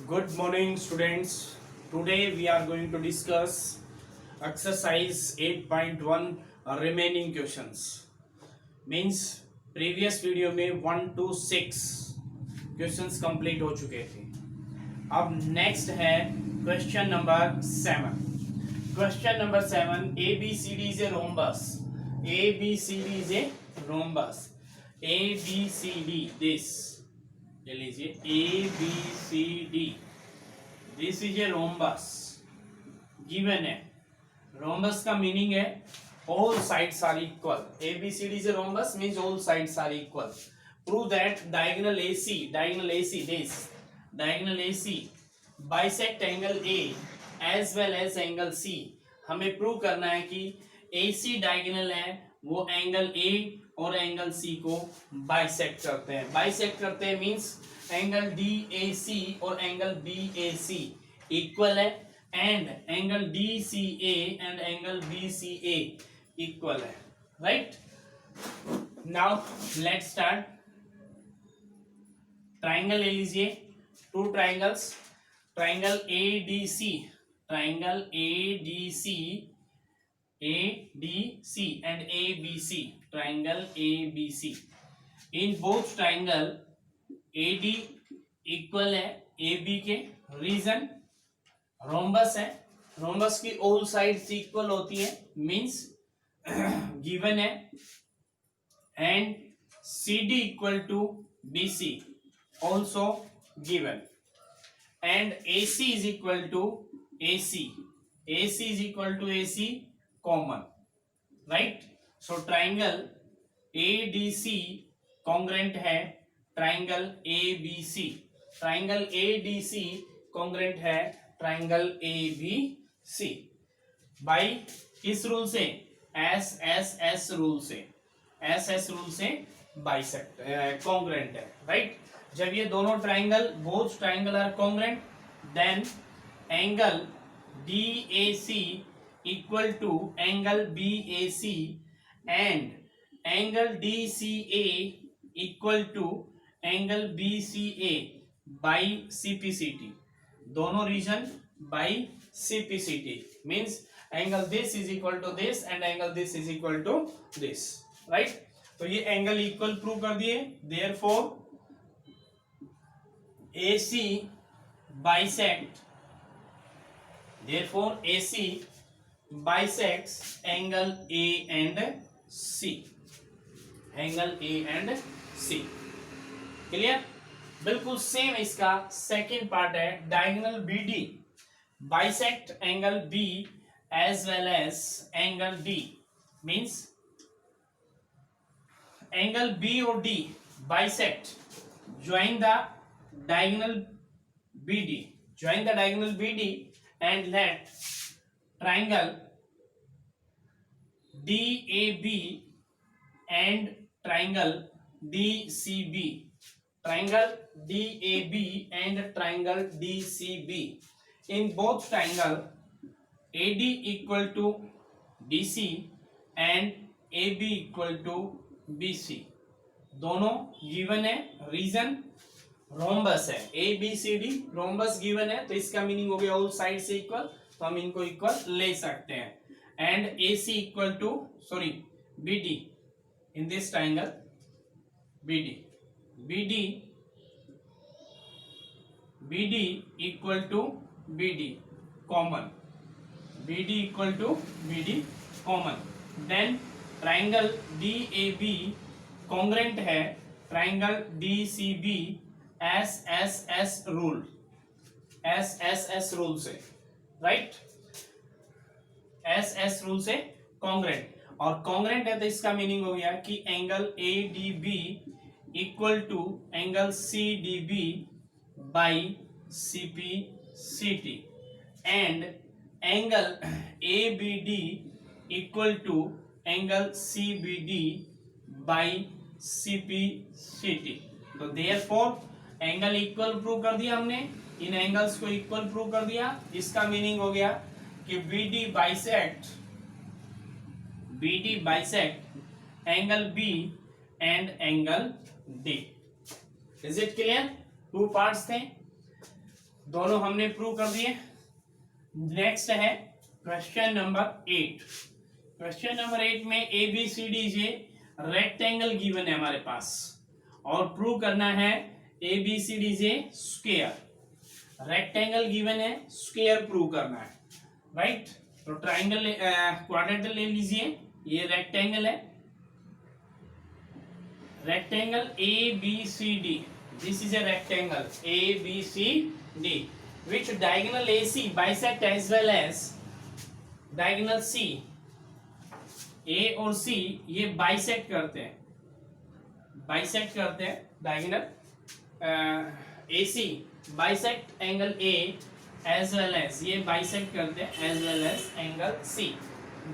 Good morning, students. Today we are going to discuss exercise 8.1 remaining questions. Means previous video में 1 to 6 questions complete हो चुके थे. अब next है question number 7. Question number 7. ABCD is a rhombus. ABCD is a rhombus. ABCD this. ले लीजिए ABCD. This is a rhombus given है. Rhombus का मीनिंग है all sides are equal. ABCD is a rhombus means all sides are equal. Prove that diagonal AC this diagonal AC bisect angle A as well as angle C. हमें prove करना है कि AC diagonal है वो angle A और angle C को bisect करते हैं. बाइसेक्ट करते हैं मींस एंगल DAC और एंगल BAC इक्वल है and angle DCA and angle BCA इक्वल है. Right. Now let's start. Triangle ले लीजिए. Two triangles. Triangle ADC and ABC. Triangle ABC. In both triangle AD equal है AB के. Reason rhombus है. Rhombus की all sides equal होती है मींस गिवन है. And CD equal to BC also given. And AC is equal to AC. AC is equal to AC common. Right. So triangle ADC congruent है triangle ABC. Triangle ADC congruent है triangle ABC. by किस rule से? SSS rule से. SS rule से bisect congruent है. Right. जब ये दोनों triangle both triangle are congruent then angle DAC equal to angle BAC and angle DCA equal to angle BCA by CPCT. दोनों reason by CPCT means angle this is equal to this and angle this is equal to this. Right. तो ये angle equal prove कर दिए. Therefore AC bisects angle A and C. Clear. बिल्कुल same इसका second part है. Diagonal BD bisect angle B as well as angle D means angle B और D bisect. Join the diagonal BD and let triangle DAB and triangle DCB. Triangle DAB and triangle DCB. In both triangle AD equal to DC and AB equal to BC. दोनों given है. Reason rhombus है. ABCD rhombus given है तो इसका meaning हो गया all side से equal. तो हम इनको इक्वल ले सकते हैं. And AC equal to BD in this triangle BD equal to BD common. BD equal to BD common. Then triangle DAB congruent है ट्राइंगल DCB SSS रूल से. राइट. SS रूल से congruent. और congruent है तो इसका meaning हो गया कि angle ADB equal to angle CDB by CPCT and angle ABD equal to angle CBD by CPCT. तो देयरफॉर एंगल इक्वल प्रूव कर दिया हमने. इन एंगल्स को इक्वल प्रूव कर दिया. इसका मीनिंग हो गया कि BD bisect angle B and angle D. Is it clear? Two parts थे. दोनों हमने प्रूव कर दिए। नेक्स्ट है क्वेश्चन नंबर 8। क्वेश्चन नंबर 8 में ए बी सी डी जे रेक्टेंगल गिवन है हमारे पास और प्रूव करना है ए बी सी डी जे स्क्वायर। रेक्टेंगल गिवन है, स्क्वायर प्रूव करना है, राइट। तो ट्राइंगल क्वाड्रेंटल ले लीजिए, ये रेक्टेंगल है, rectangle A B C D, this is a rectangle A B C D which diagonal AC bisect as well as diagonal C, A और C ये बाइसेक्ट करते हैं, diagonal AC bisect angle A as well as ये bisect करते हैं as well as angle C।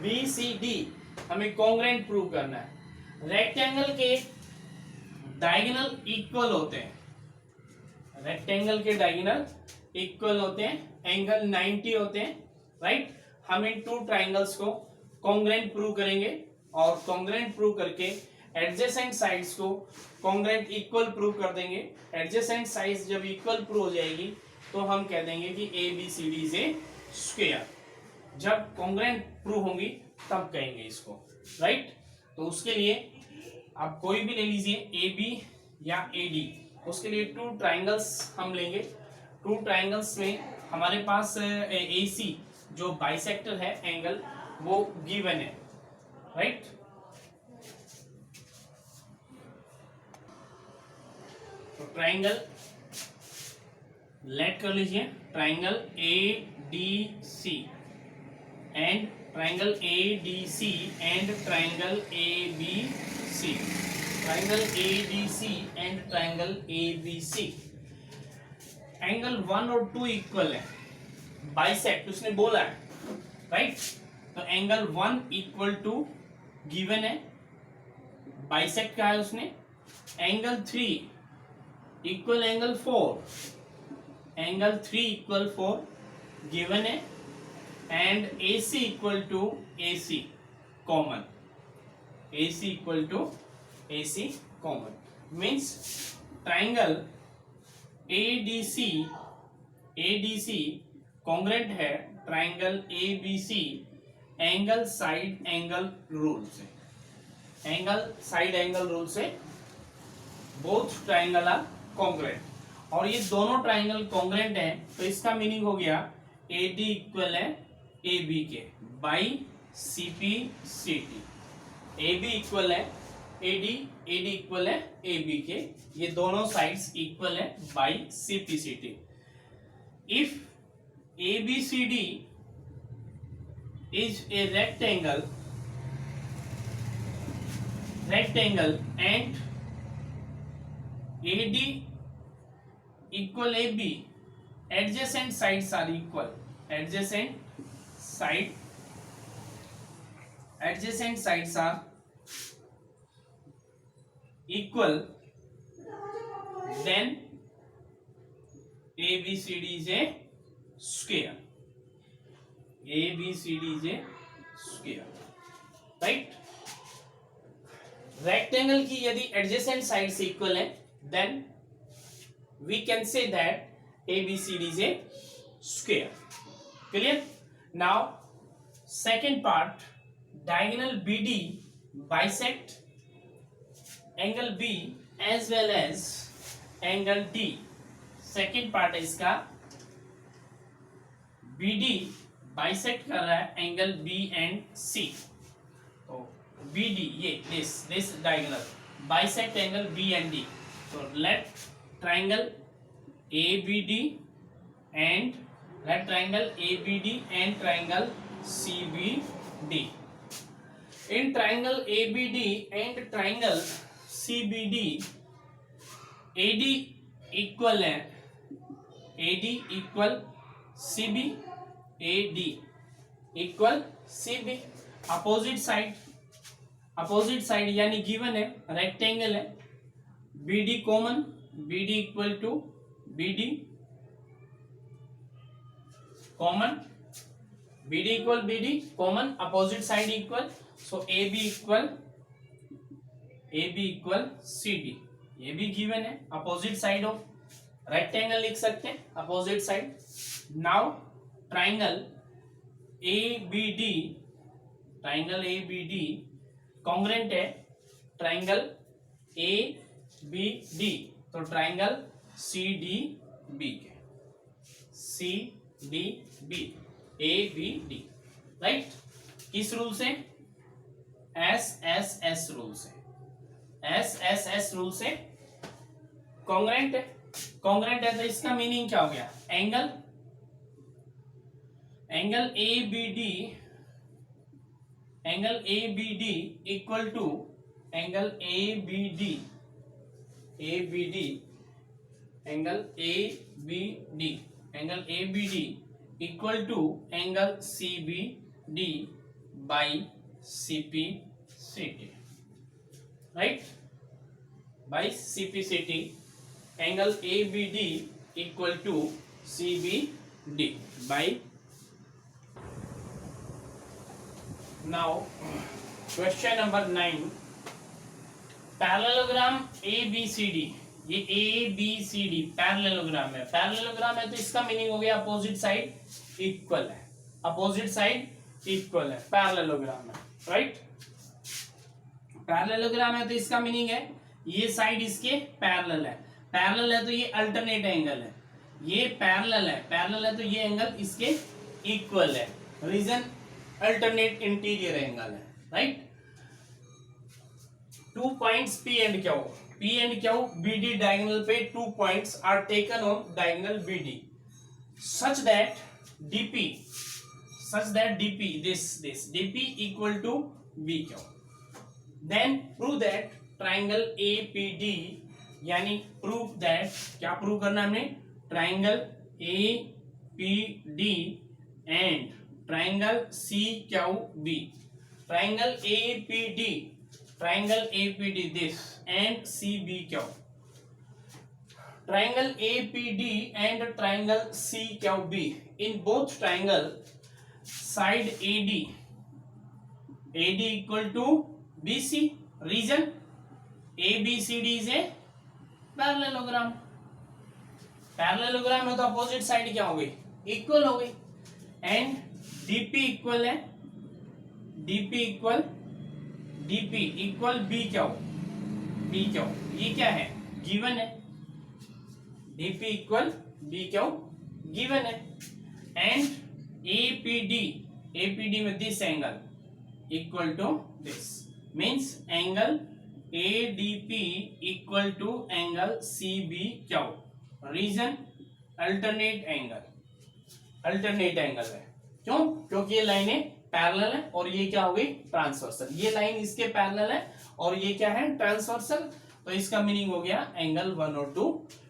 BCD हमें congruent prove करना है। रेक्टेंगल के डायगोनल इक्वल होते हैं, रेक्टेंगल के डायगोनल इक्वल होते हैं, एंगल 90 होते हैं, राइट। हम इन टू ट्राइंगल्स को कॉन्ग्रुएंट प्रूव करेंगे और कॉन्ग्रुएंट प्रूव करके एडजेसेंट साइड्स को कॉन्ग्रुएंट इक्वल प्रूव कर देंगे। एडजेसेंट साइड्स जब इक्वल प्रूव हो जाएगी तो हम कह देंगे कि A B C D is a square. जब कॉन्ग्रुएंट प्रूव होंगी तब कहेंगे इसको, राइट। तो उसके लिए आप कोई भी ले लीजिए, ए बी या ए डी। उसके लिए टू ट्राइंगल्स हम लेंगे। टू ट्राइंगल्स में हमारे पास ए सी जो बाइसेक्टर है एंगल वो गिवन है, राइट। तो ट्राइंगल लेट कर लीजिए, triangle A D C and triangle A D C and triangle A B C, triangle A D C and triangle A B C. Angle 1 और 2 इक्वल है, bisect उसने बोला है, राइट। तो एंगल 1 इक्वल टू गिवन है, bisect का है उसने। Angle 3 equal angle 4, angle 3 equal 4 given है। And AC equal to AC common, AC equal to AC common means triangle ADC congruent है triangle ABC angle side angle rule से, angle side angle rule से both triangle are congruent. और ये दोनों triangle congruent हैं तो इसका meaning हो गया AD इक्वल है AB के बाई CPCT। AB इक्वल है AD इक्वल है AB के, ये दोनों साइड्स इक्वल है by CPCT। If ABCD is a rectangle and AD equal AB, adjacent sides are equal, adjacent sides are equal, then ABCD is a square, ABCD is a square, right। Rectangle की यदि adjacent sides equal है then we can say that ABCD is a square, clear। now second part, diagonal BD bisect angle B as well as angle D। Second part है इसका, BD bisect कर रहा है angle B and C। तो BD ये this diagonal bisect angle B and D। तो let triangle ABD and let triangle ABD and triangle CBD। In triangle ABD and triangle CBD AD equal है, AD equal CB, AD equal CB। Opposite side यानी given है, rectangle है, BD common, BD equal to BD common, BD equal BD common, opposite side equal, so AB equal CD। ये भी given है, opposite side of rectangle लिख सकते हैं opposite side. Now triangle ABD, triangle ABD congruent है triangle ABD, तो triangle CDB के, CDB ABD, right. किस रूल से? SSS रूल से, SSS रूल से कॉन्ग्रेंट है। कॉन्ग्रेंट है तो इसका मीनिंग क्या हो गया? Angle ABD, angle ABD equal to angle ABD, angle ABD equal to angle CBD by CPCT, right, by CPCT। Angle ABD equal to CBD by. Now question number 9, parallelogram ABCD, ये ABCD parallelogram है। Parallelogram है तो इसका meaning हो गया opposite side equal है, opposite side equal है, parallelogram है, राइट। पैरेललोग्राम है तो इसका मीनिंग है ये साइड इसके पैरेलल है, पैरेलल है तो ये अल्टरनेट एंगल है, ये पैरेलल है तो ये एंगल इसके इक्वल है, रीजन अल्टरनेट इंटीरियर एंगल है, right. 2 points P and Q BD diagonal पे 2 points are taken on diagonal BD such that DP this DP equal to BQ, then prove that triangle APD, यानी prove that, क्या prove करना हमने? Triangle APD and triangle CQB, triangle APD this and CBQ, triangle APD and triangle CQB, in both triangle side AD equal to BC, reason ABCD is a parallelogram. Parallelogram है तो opposite side क्या हो गई? Equal हो गई। And DP equal है, DP equal BQ, ये क्या है? गिवन है, DP इक्वल BQ गिवन है। एंड APD में this angle equal to this, means angle ADP equal to angle CBQ, reason alternate angle है। क्यों? क्योंकि ये लाइनें पैरेलल है और ये क्या हो गई? ट्रांसवर्सल। ये लाइन इसके पैरेलल है और ये क्या है? ट्रांसवर्सल। तो इसका मीनिंग हो गया एंगल 1 और 2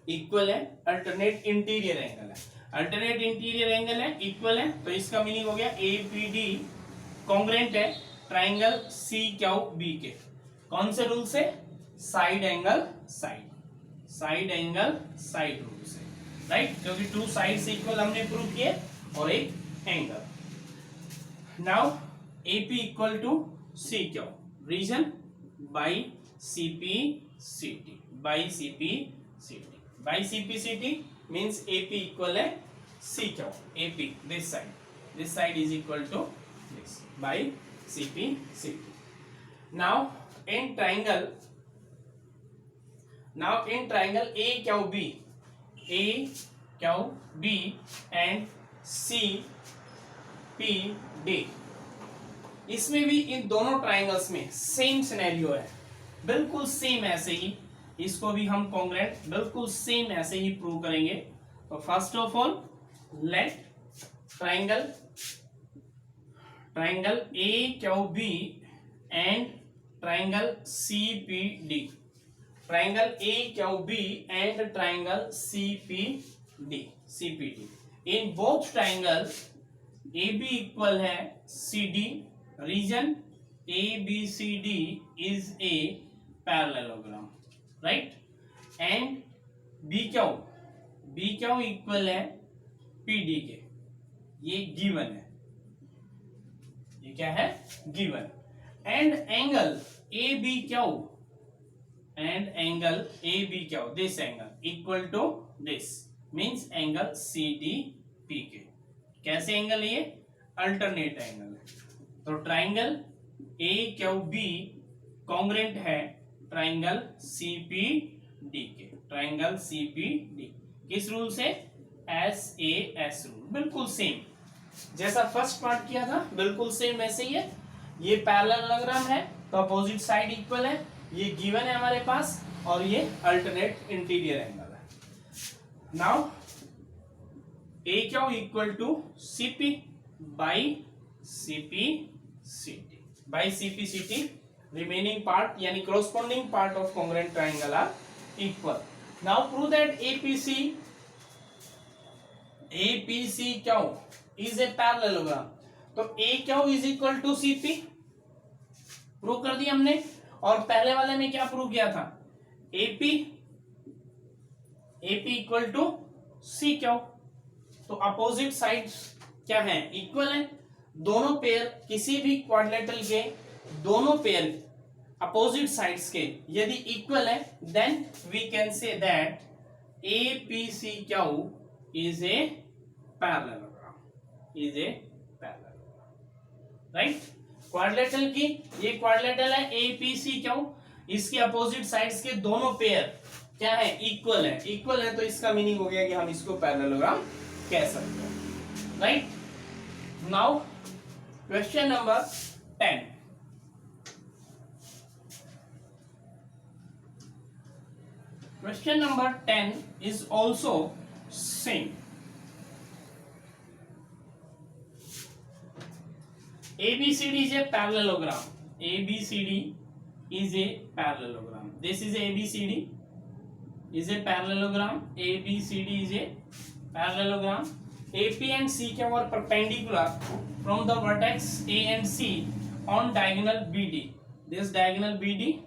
इक्वल है, अल्टरनेट इंटीरियर एंगल है, अल्टरनेट इंटीरियर एंगल है, इक्वल है, तो इसका मीनिंग हो गया APD कॉन्ग्रेंट है ट्राइंगल CQB के। कौन से रूल से? साइड एंगल साइड रूल से, राइट, क्योंकि 2 साइड्स इक्वल हमने प्रूव किए और एक एंगल। Now AP equal to CQ, reason by CPCT, by CPCT means AP equal है CQ, AP this side is equal to this by CPCT। Now in triangle AQB and CPD, इसमें भी इन दोनों triangles में same scenario है, बिल्कुल same ऐसे ही, इसको भी हम कॉन्ग्रेंट बिल्कुल सेम ऐसे ही प्रूव करेंगे। तो first of all let triangle AQB and triangle CPD, triangle AQB and triangle CPD, in both triangle AB equal है CD, region ABCD is a parallelogram, right, and BQ equal है PD के, ये given है, ये क्या है? given। and angle ABQ, this angle equal to this means angle C D P के। कैसे एंगल है ये? अल्टरनेट एंगल है। तो triangle A Q B congruent है ट्राइंगल सी पी डी के। ट्राइंगल सी पी डी किस रूल से? S A S rule. बिल्कुल सेम जैसा फर्स्ट पार्ट किया था, बिल्कुल सेम वैसे ही है। ये पैरेललोग्राम है तो अपोजिट साइड इक्वल है, ये गिवन है हमारे पास, और ये अल्टरनेट इंटीरियर एंगल है। Now A Q equal to CP by CPCT by CPCT. Remaining part यानी corresponding part of congruent triangle are equal. Now prove that APCQ is a parallelogram. तो AQ is equal to CP prove कर दिया हमने। और पहले वाले में क्या प्रूव किया था? AP equal to CQ। तो अपोजिट साइड्स क्या है? इक्वल है। दोनों पेयर किसी भी क्वाड्रिलेटरल के दोनों पेयर अपोजिट साइड्स के यदि इक्वल है, then we can say that APCQ is a parallelogram, is a parallelogram, right. Quadrilateral की ये क्वाड्रिलेटरल है APCQ, इसके अपोजिट साइड्स के दोनों पेयर क्या है? इक्वल है। इक्वल है तो इसका मीनिंग हो गया कि हम इसको पैरेललोग्राम कह सकते हैं, right. Now question number 10। Question number 10 is also same. ABCD is a parallelogram. ABCD is a parallelogram. This is ABCD is a parallelogram. ABCD is a parallelogram. AP and CQ are perpendicular from the vertex A and C on diagonal BD. This diagonal BD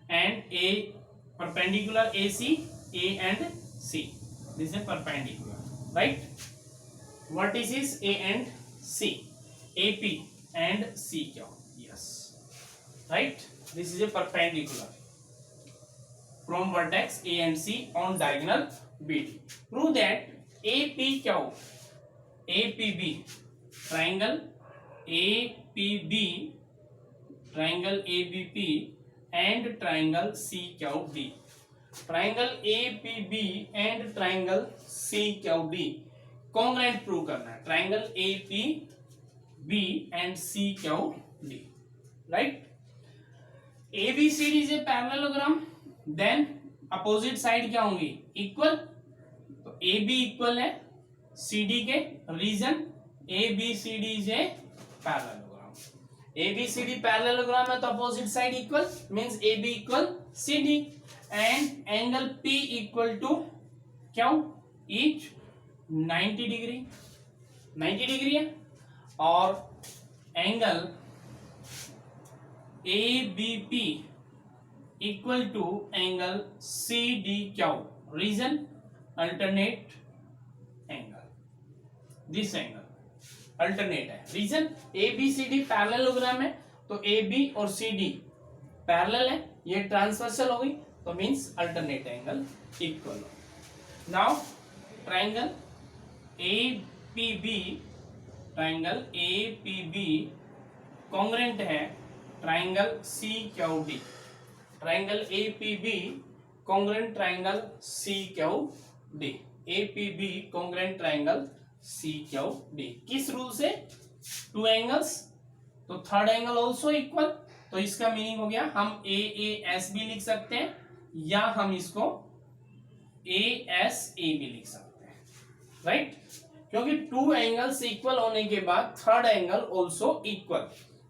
and A perpendicular AC, A and C. This is a perpendicular, right? Vertices A and C, AP and CQ. Yes, right. This is a perpendicular from vertex A and C on diagonal BD. Prove that APQ, APB, triangle APB, triangle ABP and triangle CQD. Triangle APB and triangle CQD congruent prove करना है। Triangle APB and CQD, right? ABCD is a parallelogram. Then opposite side क्या होंगी? Equal. तो AB equal है CD के। Reason ABCD is a parallelogram. ABCD parallelogram है तो opposite side equal, means AB equal CD and angle P equal to क्या? Each 90 degree, 90 degree है। और angle ABP equal to angle CDQ। Reason alternate angle, this angle alternate है। Reason ABCD parallelogram है तो AB और CD parallel है, ये transversal हो गई तो मींस अल्टरनेट एंगल इक्वल हो। Now triangle APB, triangle APB congruent है triangle CQD। Triangle APB congruent triangle CQD। APB congruent triangle CQD किस रूल से? टू एंगल्स तो थर्ड एंगल ऑल्सो इक्वल। तो इसका मीनिंग हो गया हम AAS भी लिख सकते हैं या हम इसको ASA भी लिख सकते हैं, राइट। क्योंकि टू एंगल्स इक्वल होने के बाद थर्ड एंगल ऑल्सो इक्वल।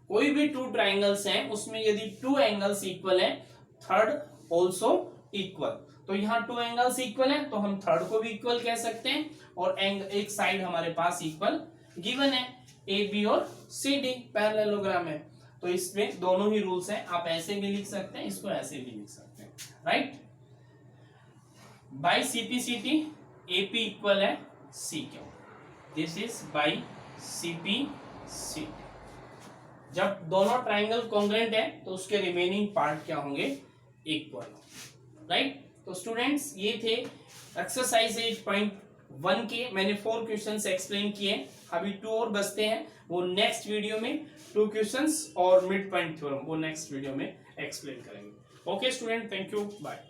कोई भी टू ट्राइंगल्स हैं उसमें यदि टू एंगल्स इक्वल है थर्ड ऑल्सो इक्वल। तो यहाँ टू एंगल्स इक्वल है तो हम थर्ड को भी इक्वल कह सकते हैं। और एक साइड हमारे पास इक्वल गिवन है, AB और CD पैरेललोग्राम है तो इसमें दोनों ही रूल्स हैं। आप ऐसे भी लिख सकते हैं, इसको ऐसे भी लिख सकते हैं, right. By CPCT AP equal है CQ। This is by CPCT। जब दोनों ट्राइंगल कॉन्ग्रेंट है तो उसके रिमेनिंग पार्ट क्या होंगे? Equal, right. तो स्टूडेंट्स ये थे एक्सरसाइज 8.1 के, मैंने 4 क्वेश्चंस एक्सप्लेन किए। अभी 2 और बचते हैं, वो नेक्स्ट वीडियो में 2 क्वेश्चंस और मिड पॉइंट थ्योरम वो नेक्स्ट वीडियो में एक्सप्लेन करेंगे। Okay student, thank you, bye.